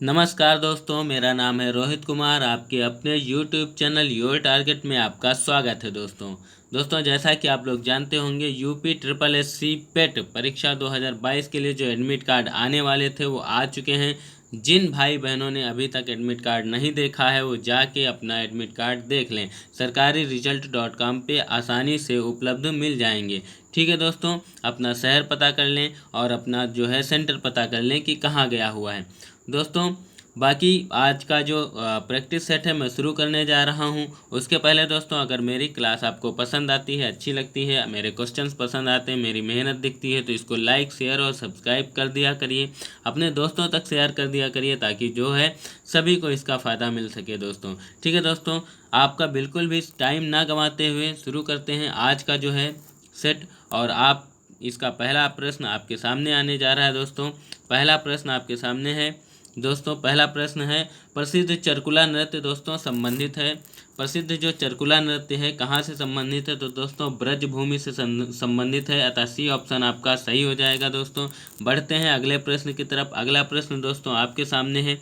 नमस्कार दोस्तों, मेरा नाम है रोहित कुमार। आपके अपने YouTube चैनल योर टारगेट में आपका स्वागत है। दोस्तों जैसा कि आप लोग जानते होंगे, यूपी ट्रिपल एस सी पेट परीक्षा 2022 के लिए जो एडमिट कार्ड आने वाले थे वो आ चुके हैं। जिन भाई बहनों ने अभी तक एडमिट कार्ड नहीं देखा है वो जाके अपना एडमिट कार्ड देख लें। सरकारी रिजल्ट.com पे आसानी से उपलब्ध मिल जाएंगे। ठीक है दोस्तों, अपना शहर पता कर लें और अपना जो है सेंटर पता कर लें कि कहाँ गया हुआ है। दोस्तों बाकी आज का जो प्रैक्टिस सेट है मैं शुरू करने जा रहा हूं। उसके पहले दोस्तों, अगर मेरी क्लास आपको पसंद आती है, अच्छी लगती है, मेरे क्वेश्चंस पसंद आते हैं, मेरी मेहनत दिखती है, तो इसको लाइक शेयर और सब्सक्राइब कर दिया करिए। अपने दोस्तों तक शेयर कर दिया करिए ताकि जो है सभी को इसका फ़ायदा मिल सके दोस्तों। ठीक है दोस्तों, आपका बिल्कुल भी टाइम ना गंवाते हुए शुरू करते हैं आज का जो है सेट। और आप इसका पहला प्रश्न आपके सामने आने जा रहा है दोस्तों। पहला प्रश्न आपके सामने है दोस्तों। पहला प्रश्न है, प्रसिद्ध चरकुला नृत्य दोस्तों संबंधित है। प्रसिद्ध जो चरकुला नृत्य है कहाँ से संबंधित है? तो दोस्तों ब्रज भूमि से संबंधित है, अतः सी ऑप्शन आपका सही हो जाएगा दोस्तों। बढ़ते हैं अगले प्रश्न की तरफ। अगला प्रश्न दोस्तों आपके सामने है,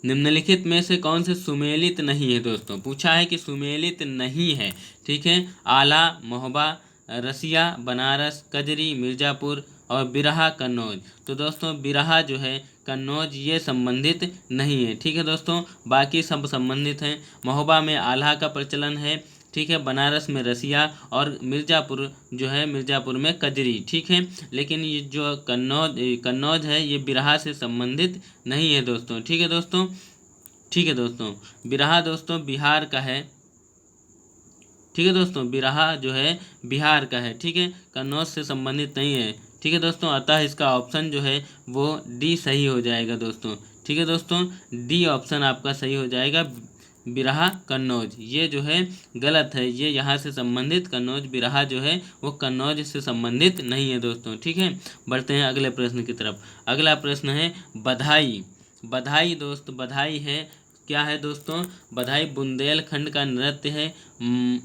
निम्नलिखित में से कौन से सुमेलित नहीं है दोस्तों? पूछा है कि सुमेलित नहीं है। ठीक है, आला, महोबा, रसिया, बनारस, कजरी, मिर्ज़ापुर और बिरहा, कन्नौज। तो दोस्तों बिरहा जो है, कन्नौज, ये संबंधित नहीं है। ठीक है दोस्तों, बाकी सब संबंधित हैं। महोबा में आल्हा का प्रचलन है। ठीक है, बनारस में रसिया और मिर्ज़ापुर जो है, मिर्ज़ापुर में कजरी। ठीक है, लेकिन ये जो कन्नौज है ये बिरहा से संबंधित नहीं है दोस्तों। ठीक है दोस्तों, ठीक है दोस्तों, बिरहा दोस्तों बिहार का है। ठीक है दोस्तों, बिरहा जो है बिहार का है। ठीक है, कन्नौज से संबंधित नहीं है। ठीक है दोस्तों, अतः इसका ऑप्शन जो है वो डी सही हो जाएगा दोस्तों। ठीक है दोस्तों, डी ऑप्शन आपका सही हो जाएगा। बिरहा कन्नौज ये जो है गलत है, ये यहाँ से संबंधित कन्नौज बिरहा जो है वो कन्नौज से संबंधित नहीं है दोस्तों। ठीक है, बढ़ते हैं अगले प्रश्न की तरफ। अगला प्रश्न है बधाई। बधाई दोस्त, बधाई है क्या है दोस्तों? बधाई बुंदेलखंड का नृत्य है,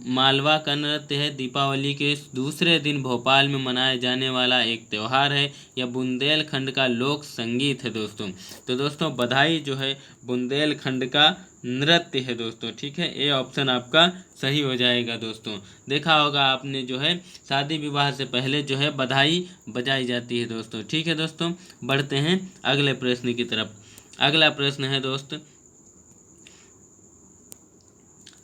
मालवा का नृत्य है, दीपावली के दूसरे दिन भोपाल में मनाया जाने वाला एक त्यौहार है, या बुंदेलखंड का लोक संगीत है दोस्तों। तो दोस्तों बधाई जो है बुंदेलखंड का नृत्य है दोस्तों। ठीक है, ए ऑप्शन आपका सही हो जाएगा दोस्तों। देखा होगा आपने जो है शादी विवाह से पहले जो है बधाई बजाई जाती है दोस्तों। ठीक है दोस्तों, बढ़ते हैं अगले प्रश्न की तरफ। अगला प्रश्न है दोस्त,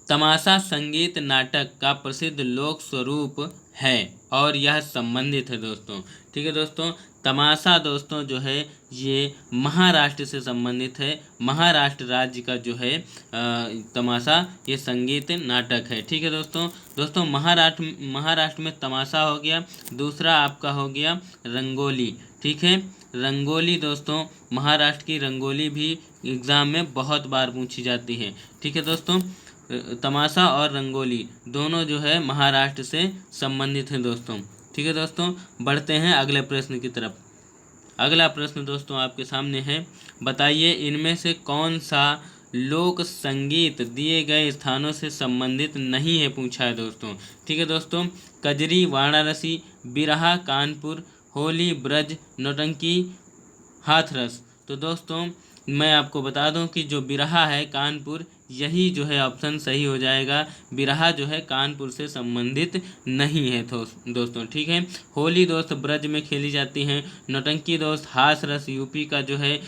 तमाशा संगीत नाटक का प्रसिद्ध लोक स्वरूप है और यह संबंधित है दोस्तों। ठीक है दोस्तों, तमाशा दोस्तों जो है ये महाराष्ट्र से संबंधित है। महाराष्ट्र राज्य का जो है तमाशा ये संगीत नाटक है। ठीक है दोस्तों, दोस्तों महाराष्ट्र में तमाशा हो गया। दूसरा आपका हो गया रंगोली। ठीक है, रंगोली दोस्तों, महाराष्ट्र की रंगोली भी एग्ज़ाम में बहुत बार पूछी जाती है। ठीक है दोस्तों, तमाशा और रंगोली दोनों जो है महाराष्ट्र से संबंधित हैं दोस्तों। ठीक है दोस्तों, बढ़ते हैं अगले प्रश्न की तरफ। अगला प्रश्न दोस्तों आपके सामने है, बताइए इनमें से कौन सा लोक संगीत दिए गए स्थानों से संबंधित नहीं है? पूछा है दोस्तों। ठीक है दोस्तों, कजरी वाराणसी, बिरहा कानपुर, होली ब्रज, नौटंकी हाथरस। तो दोस्तों मैं आपको बता दूं कि जो बिरहा है कानपुर, यही जो है ऑप्शन सही हो जाएगा। बिरहा जो है कानपुर से संबंधित नहीं है दोस्तों। ठीक है, होली दोस्त ब्रज में खेली जाती है। नौटंकी दोस्त हास रस यूपी का जो है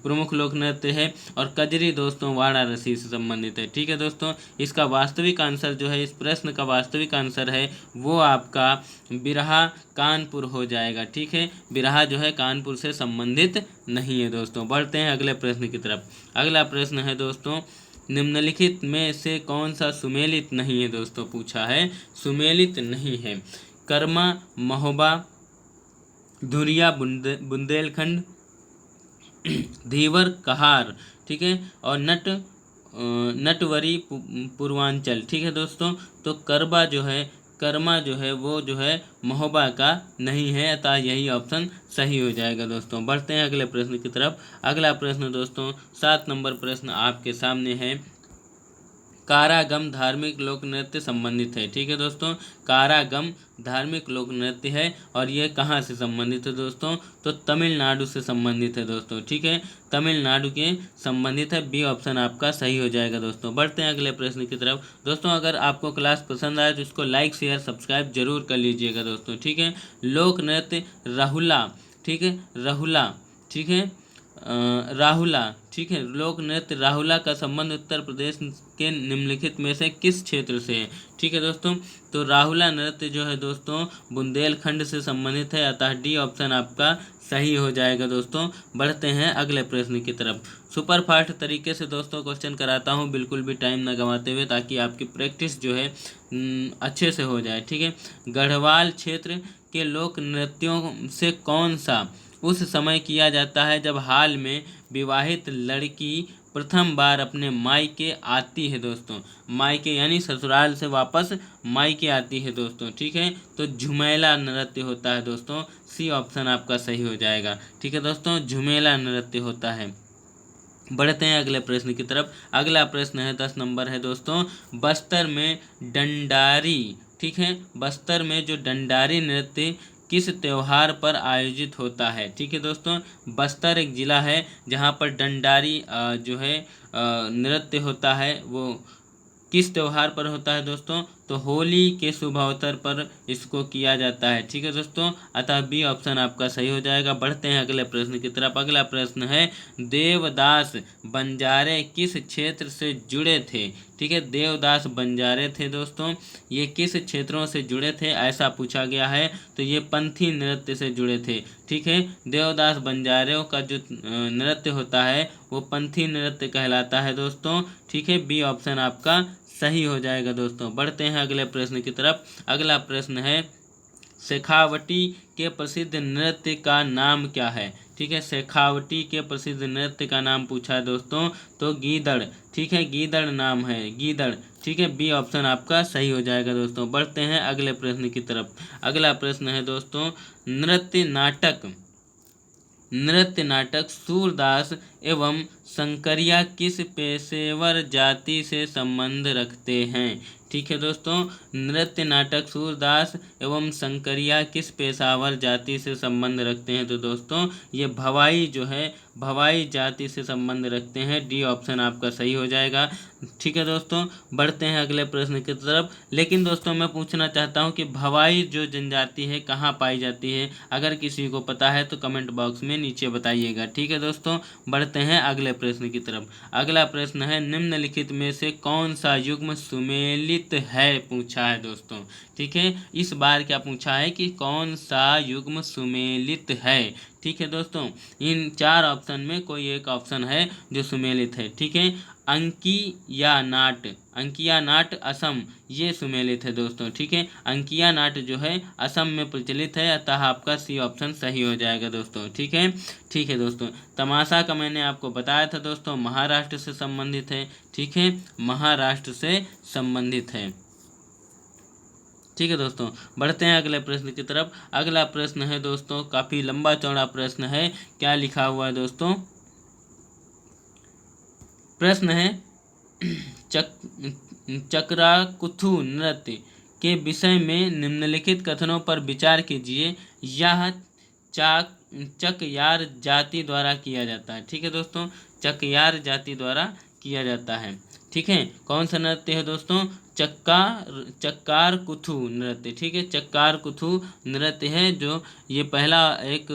प्रमुख लोक नृत्य है। और कजरी दोस्तों वाराणसी से संबंधित है। ठीक है दोस्तों, इसका वास्तविक आंसर जो है, इस प्रश्न का वास्तविक आंसर है वो आपका बिरहा कानपुर हो जाएगा। ठीक है, बिरहा जो है कानपुर से संबंधित नहीं है दोस्तों। बढ़ते हैं अगले प्रश्न की तरफ। अगला प्रश्न है दोस्तों, निम्नलिखित में से कौन सा सुमेलित नहीं है दोस्तों? पूछा है, सुमेलित नहीं है। कर्मा, महोबा, धुरिया बुंदेलखंड, धीवर कहार। ठीक है, और नटवरी पूर्वांचल। ठीक है दोस्तों, तो कर्मा जो है वो जो है महोबा का नहीं है, अतः यही ऑप्शन सही हो जाएगा दोस्तों। बढ़ते हैं अगले प्रश्न की तरफ। अगला प्रश्न दोस्तों 7 नंबर प्रश्न आपके सामने है, कारागम धार्मिक लोक नृत्य संबंधित है। ठीक है दोस्तों, कारागम धार्मिक लोक नृत्य है और ये कहाँ से संबंधित है दोस्तों, तो तमिलनाडु से संबंधित है दोस्तों। ठीक है, तमिलनाडु के संबंधित है। बी ऑप्शन आपका सही हो जाएगा दोस्तों। बढ़ते हैं अगले प्रश्न की तरफ। दोस्तों अगर आपको क्लास पसंद आए तो इसको लाइक शेयर सब्सक्राइब जरूर कर लीजिएगा दोस्तों। ठीक है, लोक नृत्य राहुला, ठीक है, राहुला, ठीक है, राहुला, ठीक है, लोक नृत्य राहुला का संबंध उत्तर प्रदेश के निम्नलिखित में से किस क्षेत्र से है। ठीक है दोस्तों, तो राहुला नृत्य जो है दोस्तों बुंदेलखंड से संबंधित है, अतः डी ऑप्शन आपका सही हो जाएगा दोस्तों। बढ़ते हैं अगले प्रश्न की तरफ। सुपरफास्ट तरीके से दोस्तों क्वेश्चन कराता हूँ, बिल्कुल भी टाइम न गंवाते हुए, ताकि आपकी प्रैक्टिस जो है अच्छे से हो जाए। ठीक है, गढ़वाल क्षेत्र के लोक नृत्यों से कौन सा उस समय किया जाता है जब हाल में विवाहित लड़की प्रथम बार अपने मायके आती है दोस्तों। मायके यानी ससुराल से वापस मायके आती है दोस्तों। ठीक है, तो झुमेला नृत्य होता है दोस्तों। सी ऑप्शन आपका सही हो जाएगा। ठीक है दोस्तों, झुमेला नृत्य होता है। बढ़ते हैं अगले प्रश्न की तरफ। अगला प्रश्न है 10 नंबर है दोस्तों, बस्तर में डंडारी, ठीक है, बस्तर में जो डंडारी नृत्य किस त्योहार पर आयोजित होता है। ठीक है दोस्तों, बस्तर एक ज़िला है जहाँ पर डंडारी जो है नृत्य होता है, वो किस त्योहार पर होता है दोस्तों, तो होली के शुभ अवसर पर इसको किया जाता है। ठीक है दोस्तों, अतः बी ऑप्शन आपका सही हो जाएगा। बढ़ते हैं अगले प्रश्न की तरफ। अगला प्रश्न है, देवदास बंजारे किस क्षेत्र से जुड़े थे। ठीक है, देवदास बंजारे थे दोस्तों, ये किस क्षेत्रों से जुड़े थे ऐसा पूछा गया है, तो ये पंथी नृत्य से जुड़े थे। ठीक है, देवदास बंजारों का जो नृत्य होता है वो पंथी नृत्य कहलाता है दोस्तों। ठीक है, बी ऑप्शन आपका सही हो जाएगा दोस्तों। बढ़ते हैं अगले प्रश्न की तरफ। अगला प्रश्न है, शेखावटी के प्रसिद्ध नृत्य का नाम क्या है। ठीक है, शेखावटी के प्रसिद्ध नृत्य का नाम पूछा है दोस्तों, तो गीदड़। ठीक है, गीदड़ नाम है, गीदड़। ठीक है, बी ऑप्शन आपका सही हो जाएगा दोस्तों। बढ़ते हैं अगले प्रश्न की तरफ। अगला प्रश्न है दोस्तों, नृत्य नाटक सूरदास एवं शंकरिया किस पेशेवर जाति से संबंध रखते हैं। ठीक है दोस्तों, नृत्य नाटक सूरदास एवं शंकरिया किस पेशावर जाति से संबंध रखते हैं, तो दोस्तों ये भवाई जो है भवाई जाति से संबंध रखते हैं। डी ऑप्शन आपका सही हो जाएगा। ठीक है दोस्तों, बढ़ते हैं अगले प्रश्न की तरफ। लेकिन दोस्तों मैं पूछना चाहता हूं कि भवाई जो जनजाति है कहाँ पाई जाती है, अगर किसी को पता है तो कमेंट बॉक्स में नीचे बताइएगा। ठीक है दोस्तों, बढ़ते हैं अगले प्रश्न की तरफ। अगला प्रश्न है, निम्नलिखित में से कौन सा युग्म सुमेलित है, पूछा है दोस्तों। ठीक है, इस बार क्या पूछा है कि कौन सा युग्म सुमेलित है। ठीक है दोस्तों, इन 4 ऑप्शन में कोई एक ऑप्शन है जो सुमेलित है। ठीक है, अंकिया नाट असम ये सुमेलित है दोस्तों। ठीक है, अंकिया नाट जो है असम में प्रचलित है, अतः आपका सी ऑप्शन सही हो जाएगा दोस्तों। ठीक है दोस्तों, तमाशा का मैंने आपको बताया था दोस्तों, महाराष्ट्र से संबंधित है। ठीक है, महाराष्ट्र से संबंधित है। ठीक है दोस्तों, बढ़ते हैं अगले प्रश्न की तरफ। अगला प्रश्न है दोस्तों, काफ़ी लंबा चौड़ा प्रश्न है। क्या लिखा हुआ है दोस्तों, प्रश्न है, चक्राकुथु नृत्य के विषय में निम्नलिखित कथनों पर विचार कीजिए। यह चकयार जाति द्वारा किया जाता है। ठीक है दोस्तों, चकयार जाति द्वारा किया जाता है। ठीक है, कौन सा नृत्य है दोस्तों, चक्कार कुथु नृत्य। ठीक है, चक्कार कुथु नृत्य है, जो ये पहला एक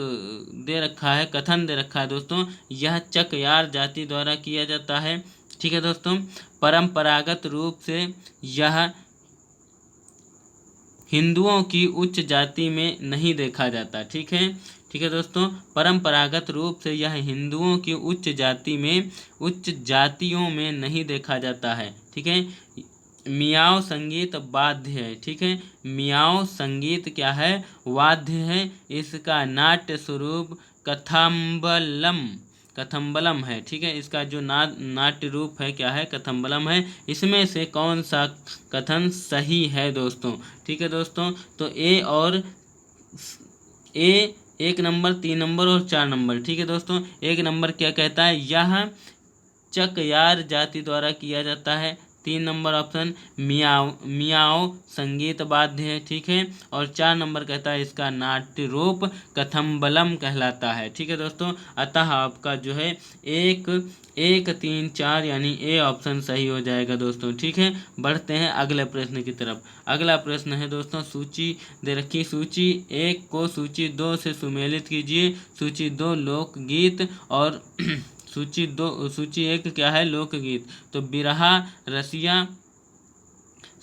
दे रखा है, कथन दे रखा है दोस्तों, यह चकयार जाति द्वारा किया जाता है। ठीक है दोस्तों, परंपरागत रूप से यह हिंदुओं की उच्च जाति में नहीं देखा जाता। ठीक है दोस्तों, परंपरागत रूप से यह हिंदुओं की उच्च जातियों में नहीं देखा जाता है। ठीक है, मियाओ संगीत वाद्य है। ठीक है, मियाओ संगीत क्या है, वाद्य है। इसका नाट्य स्वरूप कथम्बलम है। ठीक है, इसका जो नाट्य रूप है क्या है, कथम्बलम है। इसमें से कौन सा कथन सही है दोस्तों। ठीक है दोस्तों, तो ए 1 नंबर, 3 नंबर और 4 नंबर। ठीक है दोस्तों, 1 नंबर क्या कहता है, यह चकयार जाति द्वारा किया जाता है। 3 नंबर ऑप्शन मियाओ मियाओ संगीत वाद्य है, ठीक है। और 4 नंबर कहता है इसका नाट्य रूप कथम्बलम कहलाता है, ठीक है दोस्तों। अतः आपका जो है 1 3 4 यानी ए ऑप्शन सही हो जाएगा दोस्तों, ठीक है। बढ़ते हैं अगले प्रश्न की तरफ। अगला प्रश्न है दोस्तों, सूची दे रखी, सूची 1 को सूची 2 से सुमेलित कीजिए। सूची 2 लोकगीत और सूची 1 क्या है, लोकगीत। तो बिरहा, रसिया,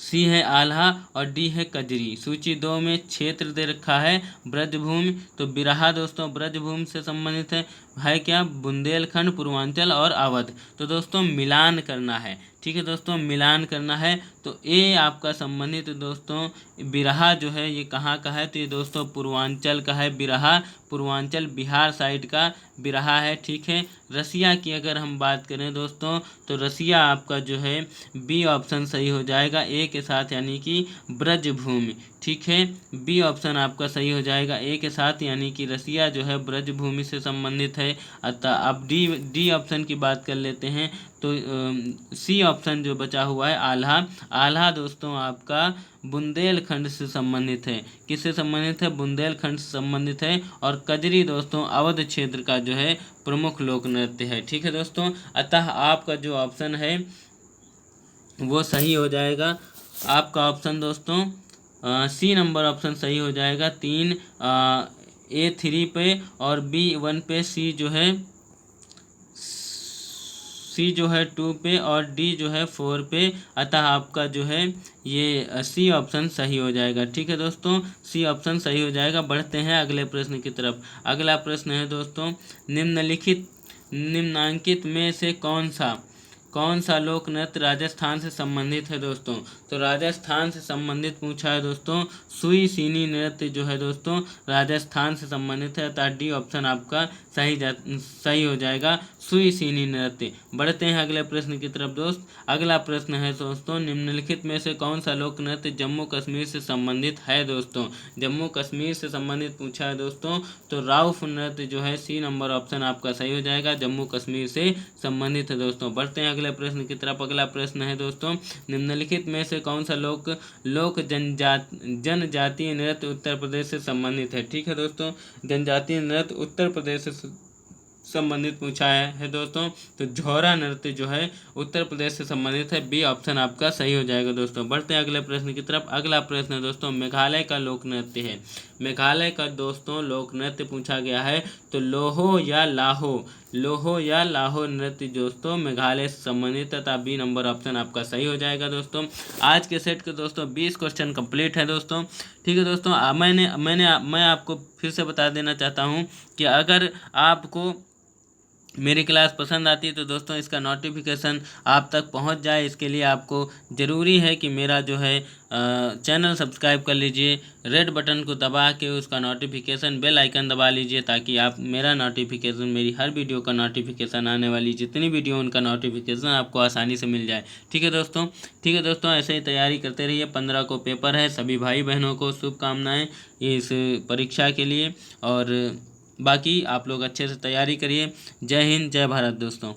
सी है आल्हा और डी है कजरी। सूची 2 में क्षेत्र दे रखा है ब्रजभूमि, तो बिरहा दोस्तों ब्रजभूमि से संबंधित है क्या, बुंदेलखंड, पूर्वांचल और अवध। तो दोस्तों मिलान करना है, ठीक है दोस्तों, मिलान करना है। तो ए आपका संबंधित दोस्तों बिरहा जो है ये कहाँ का है, तो ये दोस्तों पूर्वांचल का है बिरहा, पूर्वांचल बिहार साइड का बिरहा है, ठीक है। रसिया की अगर हम बात करें दोस्तों, तो रसिया आपका जो है बी ऑप्शन सही हो जाएगा ए के साथ, यानी कि ब्रजभूमि, ठीक है। बी ऑप्शन आपका सही हो जाएगा ए के साथ, यानी कि रसिया जो है ब्रजभूमि से संबंधित है। अतः अब डी ऑप्शन की बात कर लेते हैं, तो सी ऑप्शन जो बचा हुआ है आल्हा, आल्हा दोस्तों आपका बुंदेलखंड से संबंधित है। किससे संबंधित है, बुंदेलखंड से संबंधित है। और कजरी दोस्तों अवध क्षेत्र का जो है प्रमुख लोक नृत्य है, ठीक है दोस्तों। अतः आपका जो ऑप्शन है वो सही हो जाएगा। आपका ऑप्शन दोस्तों सी नंबर ऑप्शन सही हो जाएगा। 3 A3 पे और B1 पे, सी जो है 2 पे और डी जो है 4 पे। अतः आपका जो है ये सी ऑप्शन सही हो जाएगा, ठीक है दोस्तों, सी ऑप्शन सही हो जाएगा। बढ़ते हैं अगले प्रश्न की तरफ। अगला प्रश्न है दोस्तों, निम्नांकित में से कौन सा लोक नृत्य राजस्थान से संबंधित है दोस्तों। तो राजस्थान से संबंधित पूछा है दोस्तों, सुई सीनी नृत्य जो है दोस्तों राजस्थान से संबंधित है। अतः डी ऑप्शन आपका सही हो जाएगा, सुई सीनी नृत्य। बढ़ते हैं अगले प्रश्न की तरफ दोस्त। अगला प्रश्न है दोस्तों, निम्नलिखित में से कौन सा लोक नृत्य जम्मू कश्मीर से संबंधित है दोस्तों। जम्मू कश्मीर से संबंधित पूछा है दोस्तों, तो राउफ नृत्य जो है सी नंबर ऑप्शन आपका सही हो जाएगा, जम्मू कश्मीर से संबंधित है दोस्तों। बढ़ते हैं अगले प्रश्न की तरफ। अगला प्रश्न है दोस्तों, निम्नलिखित में से कौन सा लोक जनजातीय नृत्य उत्तर प्रदेश से संबंधित है, ठीक है दोस्तों। जनजातीय नृत्य उत्तर प्रदेश से संबंधित पूछा है दोस्तों, तो झोरा नृत्य जो है उत्तर प्रदेश से संबंधित है, बी ऑप्शन आपका सही हो जाएगा दोस्तों। बढ़ते हैं अगले प्रश्न की तरफ। अगला प्रश्न है दोस्तों, मेघालय का लोक नृत्य है। मेघालय का दोस्तों लोक नृत्य पूछा गया है, तो लोहो या लाहो नृत्य दोस्तों मेघालय से संबंधित है, तथा बी नंबर ऑप्शन आपका सही हो जाएगा दोस्तों। आज के सेट के दोस्तों 20 क्वेश्चन कंप्लीट है दोस्तों, ठीक है दोस्तों। मैं आपको फिर से बता देना चाहता हूँ कि अगर आपको मेरी क्लास पसंद आती है तो दोस्तों इसका नोटिफिकेशन आप तक पहुंच जाए, इसके लिए आपको ज़रूरी है कि मेरा जो है चैनल सब्सक्राइब कर लीजिए, रेड बटन को दबा के उसका नोटिफिकेशन बेल आइकन दबा लीजिए, ताकि आप मेरा नोटिफिकेशन, मेरी हर वीडियो का नोटिफिकेशन, आने वाली जितनी वीडियो उनका नोटिफिकेशन आपको आसानी से मिल जाए, ठीक है दोस्तों। ऐसे ही तैयारी करते रहिए। 15 को पेपर है, सभी भाई बहनों को शुभकामनाएँ इस परीक्षा के लिए, और बाकी आप लोग अच्छे से तैयारी करिए। जय हिंद, जय भारत दोस्तों।